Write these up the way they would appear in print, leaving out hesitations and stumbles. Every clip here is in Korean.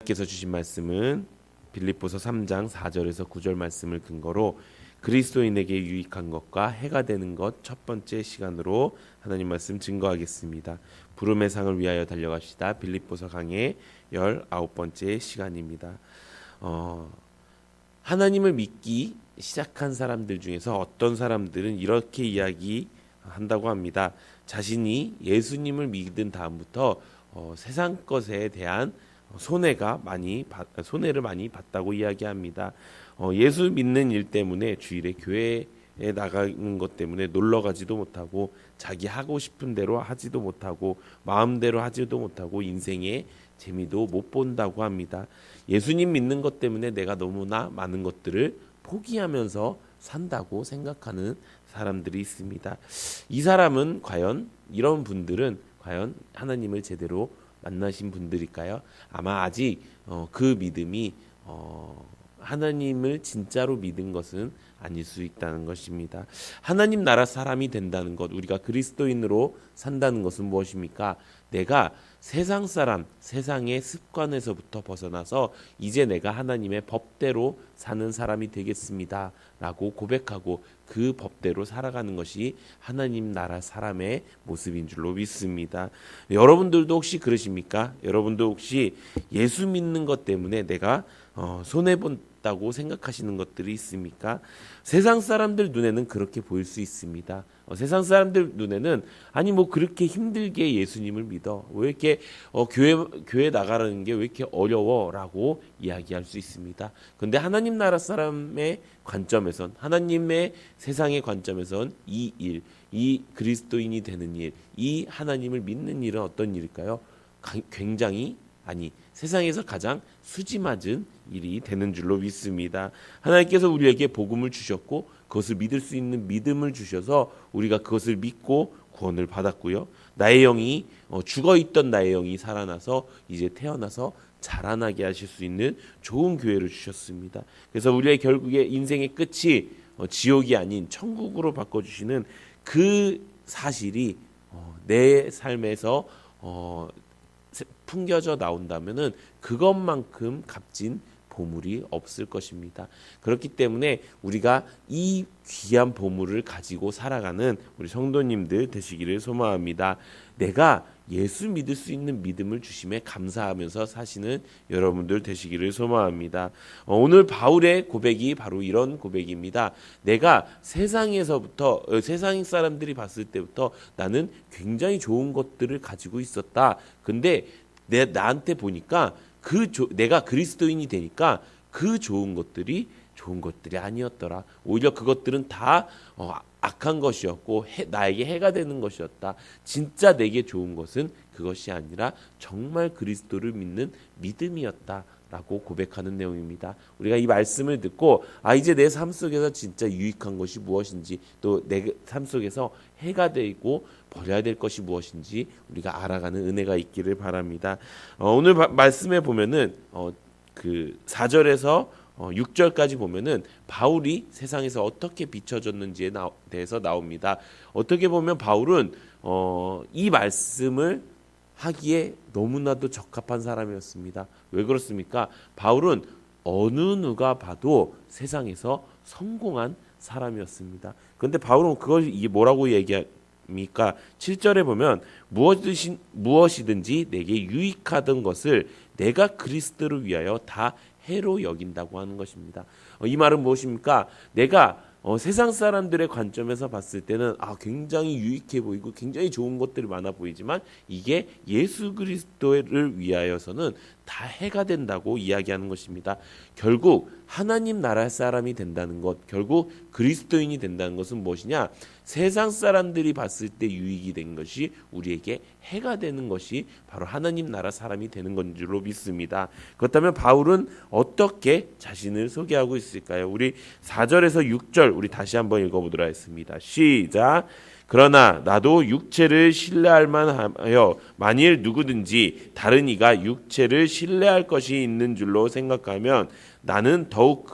께서 주신 말씀은 빌립보서 3장 4절에서 9절 말씀을 근거로 그리스도인에게 유익한 것과 해가 되는 것 첫 번째 시간으로 하나님 말씀 증거하겠습니다. 부름의 상을 위하여 달려갑시다. 빌립보서 강의 19번째 시간입니다. 하나님을 믿기 시작한 사람들 중에서 어떤 사람들은 이렇게 이야기한다고 합니다. 자신이 예수님을 믿은 다음부터 세상 것에 대한 손해를 많이 봤다고 이야기합니다. 예수 믿는 일 때문에 주일에 교회에 나가는 것 때문에 놀러 가지도 못하고 자기 하고 싶은 대로 하지도 못하고 마음대로 하지도 못하고 인생의 재미도 못 본다고 합니다. 예수님 믿는 것 때문에 내가 너무나 많은 것들을 포기하면서 산다고 생각하는 사람들이 있습니다. 이런 분들은 과연 하나님을 제대로 만나신 분들일까요? 아마 아직 그 믿음이 하나님을 진짜로 믿은 것은 아닐 수 있다는 것입니다. 하나님 나라 사람이 된다는 것, 우리가 그리스도인으로 산다는 것은 무엇입니까? 내가 세상 사람, 세상의 습관에서부터 벗어나서 이제 내가 하나님의 법대로 사는 사람이 되겠습니다 라고 고백하고 그 법대로 살아가는 것이 하나님 나라 사람의 모습인 줄로 믿습니다. 여러분들도 혹시 그러십니까? 여러분도 혹시 예수 믿는 것 때문에 내가 손해본다고 생각하시는 것들이 있습니까? 세상 사람들 눈에는 그렇게 보일 수 있습니다. 세상 사람들 눈에는 아니 뭐 그렇게 힘들게 예수님을 믿어 왜 이렇게 교회 나가라는 게 왜 이렇게 어려워라고 이야기할 수 있습니다. 그런데 하나님 나라 사람의 관점에선, 하나님의 세상의 관점에선 이 그리스도인이 되는 일, 이 하나님을 믿는 일은 어떤 일일까요? 세상에서 가장 수지맞은 일이 되는 줄로 믿습니다. 하나님께서 우리에게 복음을 주셨고 그것을 믿을 수 있는 믿음을 주셔서 우리가 그것을 믿고 구원을 받았고요. 죽어있던 나의 영이 살아나서 이제 태어나서 자라나게 하실 수 있는 좋은 교회를 주셨습니다. 그래서 우리의 결국에 인생의 끝이 지옥이 아닌 천국으로 바꿔주시는 그 사실이 내 삶에서 풍겨져 나온다면은 그것만큼 값진 보물이 없을 것입니다. 그렇기 때문에 우리가 이 귀한 보물을 가지고 살아가는 우리 성도님들 되시기를 소망합니다. 내가 예수 믿을 수 있는 믿음을 주심에 감사하면서 사시는 여러분들 되시기를 소망합니다. 오늘 바울의 고백이 바로 이런 고백입니다. 내가 세상 사람들이 봤을 때부터 나는 굉장히 좋은 것들을 가지고 있었다. 근데 나한테 보니까 내가 그리스도인이 되니까 그 좋은 것들이 아니었더라. 오히려 그것들은 다 악한 것이었고 나에게 해가 되는 것이었다. 진짜 내게 좋은 것은 그것이 아니라 정말 그리스도를 믿는 믿음이었다 라고 고백하는 내용입니다. 우리가 이 말씀을 듣고 이제 내 삶 속에서 진짜 유익한 것이 무엇인지, 또 내 삶 속에서 해가 되고 버려야 될 것이 무엇인지 우리가 알아가는 은혜가 있기를 바랍니다. 오늘 말씀에 보면은 그 4절에서 6절까지 보면은 바울이 세상에서 어떻게 비춰졌는지에 대해서 나옵니다. 어떻게 보면 바울은 이 말씀을 하기에 너무나도 적합한 사람이었습니다. 왜 그렇습니까? 바울은 어느 누가 봐도 세상에서 성공한 사람이었습니다. 그런데 바울은 이게 뭐라고 얘기합니까? 7절에 보면 무엇이든지 내게 유익하던 것을 내가 그리스도를 위하여 다 해로 여긴다고 하는 것입니다. 이 말은 무엇입니까? 내가 세상 사람들의 관점에서 봤을 때는 굉장히 유익해 보이고 굉장히 좋은 것들이 많아 보이지만 이게 예수 그리스도를 위하여서는 다 해가 된다고 이야기하는 것입니다. 결국 하나님 나라 사람이 된다는 것, 결국 그리스도인이 된다는 것은 무엇이냐? 세상 사람들이 봤을 때 유익이 된 것이 우리에게 해가 되는 것이 바로 하나님 나라 사람이 되는 건 줄로 믿습니다. 그렇다면 바울은 어떻게 자신을 소개하고 있을까요? 우리 4절에서 6절 우리 다시 한번 읽어보도록 하겠습니다. 시작. 그러나 나도 육체를 신뢰할 만하여 만일 누구든지 다른 이가 육체를 신뢰할 것이 있는 줄로 생각하면 나는 더욱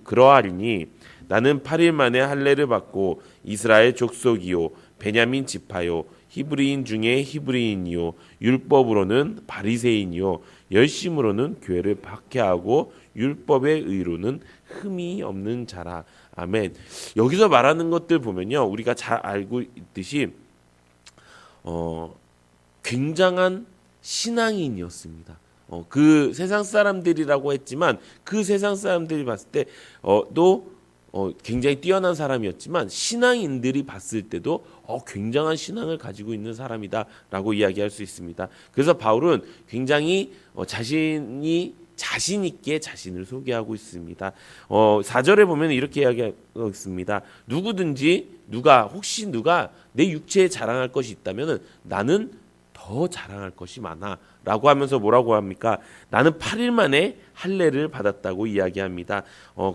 그러하리니 나는 8일 만에 할례를 받고 이스라엘 족속이요 베냐민 지파요 히브리인 중에 히브리인이요 율법으로는 바리새인이요 열심으로는 교회를 박해하고 율법의 의로는 흠이 없는 자라. 아멘. 여기서 말하는 것들 보면요, 우리가 잘 알고 있듯이 굉장한 신앙인이었습니다. 그 세상 사람들이라고 했지만 그 세상 사람들이 봤을 때도 굉장히 뛰어난 사람이었지만 신앙인들이 봤을 때도 굉장한 신앙을 가지고 있는 사람이다라고 이야기할 수 있습니다. 그래서 바울은 굉장히 자신 있게 자신을 소개하고 있습니다. 4절에 보면 이렇게 이야기하고 있습니다. 혹시 누가 내 육체에 자랑할 것이 있다면 나는 더 자랑할 것이 많아 라고 하면서 뭐라고 합니까? 나는 8일 만에 할례를 받았다고 이야기합니다.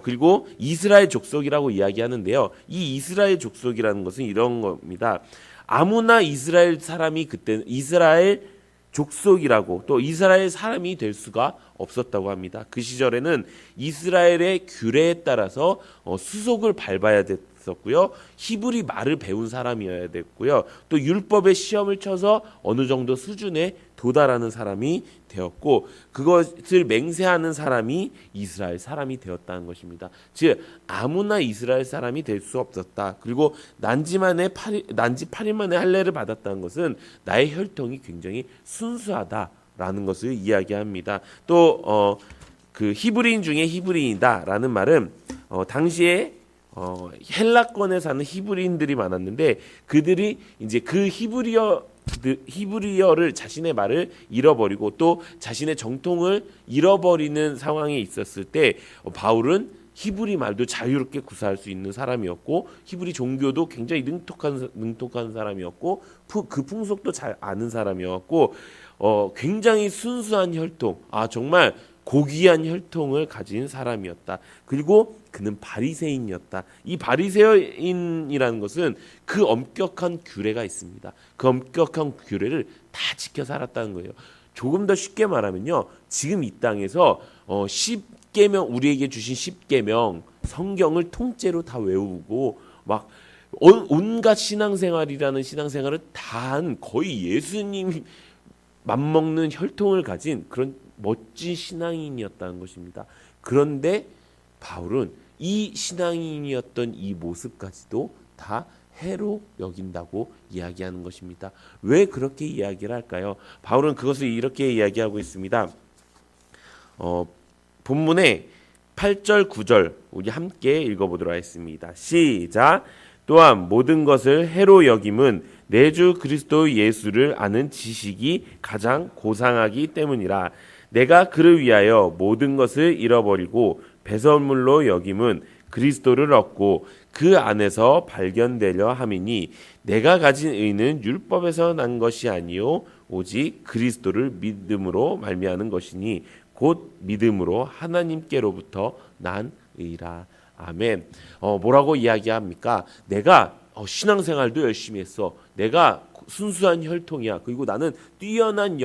그리고 이스라엘 족속이라고 이야기하는데요. 이 이스라엘 족속이라는 것은 이런 겁니다. 아무나 이스라엘 사람이 그때 이스라엘 족속이라고 또 이스라엘 사람이 될 수가 없었다고 합니다. 그 시절에는 이스라엘의 규례에 따라서 수속을 밟아야 됐었고요. 히브리 말을 배운 사람이어야 됐고요. 또 율법의 시험을 쳐서 어느 정도 수준에 도달하는 사람이 되었고 그것을 맹세하는 사람이 이스라엘 사람이 되었다는 것입니다. 즉 아무나 이스라엘 사람이 될 수 없었다. 그리고 난지 8일 만에 할례를 받았다는 것은 나의 혈통이 굉장히 순수하다라는 것을 이야기합니다. 또 그 히브리인 중에 히브리인이다라는 말은 당시에 헬라권에 사는 히브리인들이 많았는데 그들이 이제 그 히브리어를 자신의 말을 잃어버리고 또 자신의 정통을 잃어버리는 상황에 있었을 때 바울은 히브리 말도 자유롭게 구사할 수 있는 사람이었고 히브리 종교도 굉장히 능통한 사람이었고 그 풍속도 잘 아는 사람이었고 굉장히 순수한 혈통, 정말 고귀한 혈통을 가진 사람이었다. 그리고 그는 바리새인이었다. 이 바리새인이라는 것은 그 엄격한 규례가 있습니다. 그 엄격한 규례를 다 지켜 살았다는 거예요. 조금 더 쉽게 말하면요, 지금 이 땅에서 10계명 우리에게 주신 10계명 성경을 통째로 다 외우고 막 온갖 신앙생활이라는 신앙생활을 다 한 거의 예수님 맘먹는 혈통을 가진 그런 멋진 신앙인이었다는 것입니다. 그런데 바울은 이 신앙인이었던 이 모습까지도 다 해로 여긴다고 이야기하는 것입니다. 왜 그렇게 이야기를 할까요? 바울은 그것을 이렇게 이야기하고 있습니다. 본문의 8절 9절 우리 함께 읽어보도록 하겠습니다. 시작. 또한 모든 것을 해로 여김은 내 주 그리스도 예수를 아는 지식이 가장 고상하기 때문이라. 내가 그를 위하여 모든 것을 잃어버리고 배설물로 여김은 그리스도를 얻고 그 안에서 발견되려 함이니 내가 가진 의는 율법에서 난 것이 아니요 오직 그리스도를 믿음으로 말미암는 것이니 곧 믿음으로 하나님께로부터 난 의라. 아멘. 뭐라고 이야기합니까? 내가 신앙생활도 열심히 했어. 내가 순수한 혈통이야. 그리고 나는 뛰어난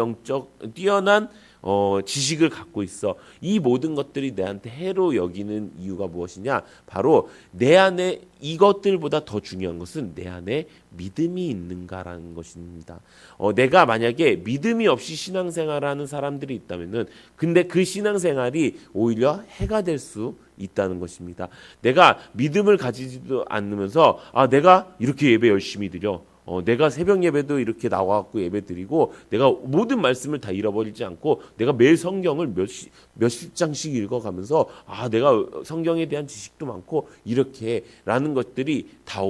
지식을 갖고 있어. 이 모든 것들이 내한테 해로 여기는 이유가 무엇이냐? 바로 내 안에 이것들보다 더 중요한 것은 내 안에 믿음이 있는가라는 것입니다. 내가 만약에 믿음이 없이 신앙생활을 하는 사람들이 있다면은 근데 그 신앙생활이 오히려 해가 될 수 있다는 것입니다. 내가 믿음을 가지지도 않으면서 내가 이렇게 예배 열심히 드려. 내가 새벽 예배도 이렇게 나와갖고 예배 드리고 내가 모든 말씀을 다 잃어버리지 않고 내가 매일 성경을 몇십 장씩 읽어가면서 내가 성경에 대한 지식도 많고 이렇게 라는 것들이 다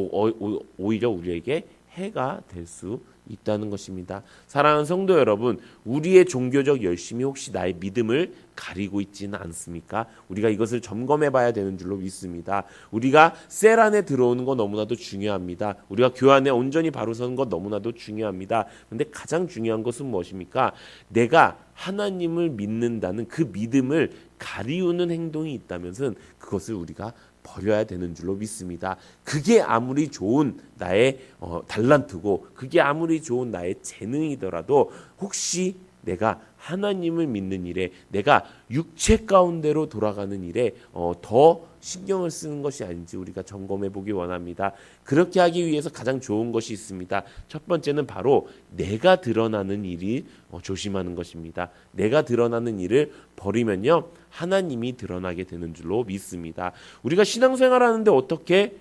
오히려 우리에게 해가 될 수 있다는 것입니다. 사랑하는 성도 여러분, 우리의 종교적 열심이 혹시 나의 믿음을 가리고 있지는 않습니까? 우리가 이것을 점검해 봐야 되는 줄로 믿습니다. 우리가 셀 안에 들어오는 거 너무나도 중요합니다. 우리가 교회 안에 온전히 바로 서는 것 너무나도 중요합니다. 그런데 가장 중요한 것은 무엇입니까? 내가 하나님을 믿는다는 그 믿음을 가리우는 행동이 있다면은 그것을 우리가 버려야 되는 줄로 믿습니다. 그게 아무리 좋은 나의 달란트고 그게 아무리 좋은 나의 재능이더라도 혹시 내가 하나님을 믿는 일에, 내가 육체 가운데로 돌아가는 일에 더 신경을 쓰는 것이 아닌지 우리가 점검해 보기 원합니다. 그렇게 하기 위해서 가장 좋은 것이 있습니다. 첫 번째는 바로 내가 드러나는 일이 조심하는 것입니다. 내가 드러나는 일을 버리면요, 하나님이 드러나게 되는 줄로 믿습니다. 우리가 신앙생활하는데 어떻게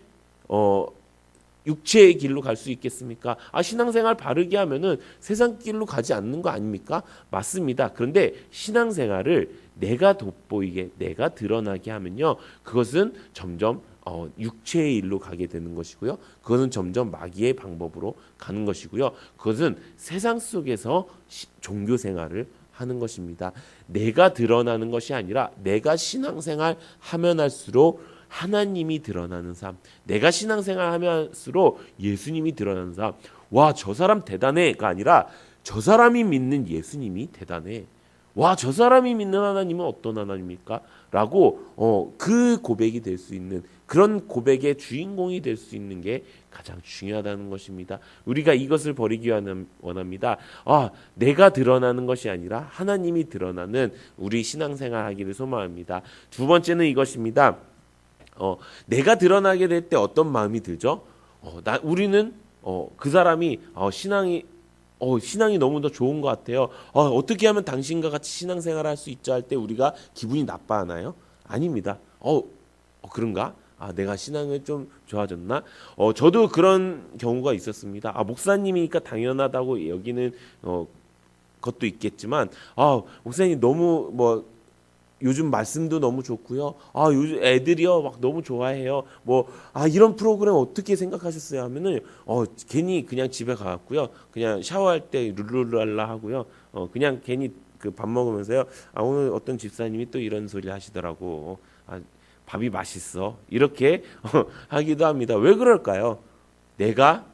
육체의 길로 갈 수 있겠습니까? 신앙생활 바르게 하면은 세상 길로 가지 않는 거 아닙니까? 맞습니다. 그런데 신앙생활을 내가 돋보이게, 내가 드러나게 하면요, 그것은 점점 육체의 일로 가게 되는 것이고요. 그것은 점점 마귀의 방법으로 가는 것이고요. 그것은 세상 속에서 종교 생활을 하는 것입니다. 내가 드러나는 것이 아니라 내가 신앙생활 하면 할수록 하나님이 드러나는 삶, 내가 신앙생활 하면 할수록 예수님이 드러나는 삶. 와, 저 사람 대단해가 아니라 저 사람이 믿는 예수님이 대단해. 와, 저 사람이 믿는 하나님은 어떤 하나님입니까? 라고 그 고백이 될 수 있는, 그런 고백의 주인공이 될 수 있는 게 가장 중요하다는 것입니다. 우리가 이것을 버리기 원합니다. 내가 드러나는 것이 아니라 하나님이 드러나는 우리 신앙생활 하기를 소망합니다. 두 번째는 이것입니다. 내가 드러나게 될 때 어떤 마음이 들죠? 우리는 그 사람이 신앙이 너무 더 좋은 것 같아요. 어떻게 하면 당신과 같이 신앙생활을 할 수 있죠? 할 때 우리가 기분이 나빠하나요? 아닙니다. 그런가? 내가 신앙을 좀 좋아졌나? 저도 그런 경우가 있었습니다. 목사님이니까 당연하다고 여기는 것도 있겠지만, 목사님 너무 요즘 말씀도 너무 좋고요. 요즘 애들이요 막 너무 좋아해요. 이런 프로그램 어떻게 생각하셨어요? 하면은 괜히 그냥 집에 가갖고요. 그냥 샤워할 때 룰루랄라 하고요. 그냥 괜히 그 밥 먹으면서요. 오늘 어떤 집사님이 또 이런 소리 하시더라고. 밥이 맛있어. 이렇게 하기도 합니다. 왜 그럴까요? 내가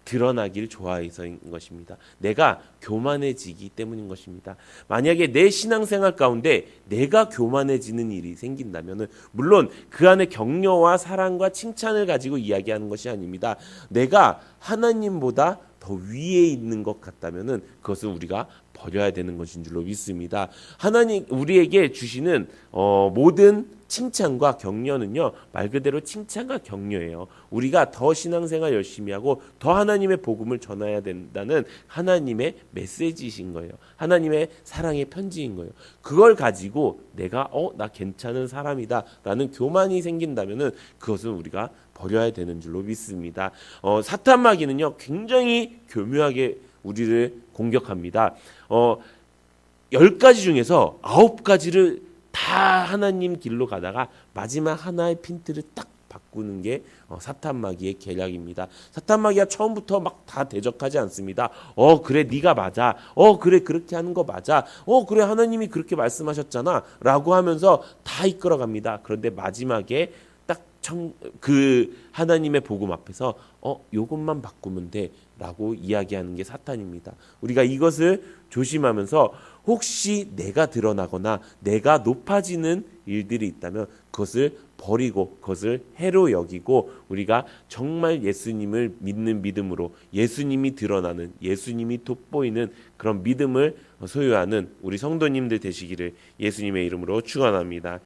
드러나길 좋아해서인 것입니다. 내가 교만해지기 때문인 것입니다. 만약에 내 신앙생활 가운데 내가 교만해지는 일이 생긴다면, 물론 그 안에 격려와 사랑과 칭찬을 가지고 이야기하는 것이 아닙니다. 내가 하나님보다 더 위에 있는 것 같다면 그것은 우리가 버려야 되는 것인 줄로 믿습니다. 하나님 우리에게 주시는 모든 칭찬과 격려는요, 말 그대로 칭찬과 격려예요. 우리가 더 신앙생활 열심히 하고 더 하나님의 복음을 전해야 된다는 하나님의 메시지이신 거예요. 하나님의 사랑의 편지인 거예요. 그걸 가지고 내가 나 괜찮은 사람이다 라는 교만이 생긴다면 그것은 우리가 버려야 되는 줄로 믿습니다. 사탄 마귀는요, 굉장히 교묘하게 우리를 공격합니다. 10가지 중에서 9가지를 다 하나님 길로 가다가 마지막 하나의 핀트를 딱 바꾸는 게 사탄 마귀의 계략입니다. 사탄 마귀가 처음부터 막 다 대적하지 않습니다. 그래 네가 맞아. 그래 그렇게 하는 거 맞아. 그래 하나님이 그렇게 말씀하셨잖아 라고 하면서 다 이끌어갑니다. 그런데 마지막에 딱 그 하나님의 복음 앞에서 요것만 바꾸면 돼 라고 이야기하는 게 사탄입니다. 우리가 이것을 조심하면서 혹시 내가 드러나거나 내가 높아지는 일들이 있다면 그것을 버리고 그것을 해로 여기고 우리가 정말 예수님을 믿는 믿음으로, 예수님이 드러나는, 예수님이 돋보이는 그런 믿음을 소유하는 우리 성도님들 되시기를 예수님의 이름으로 축원합니다.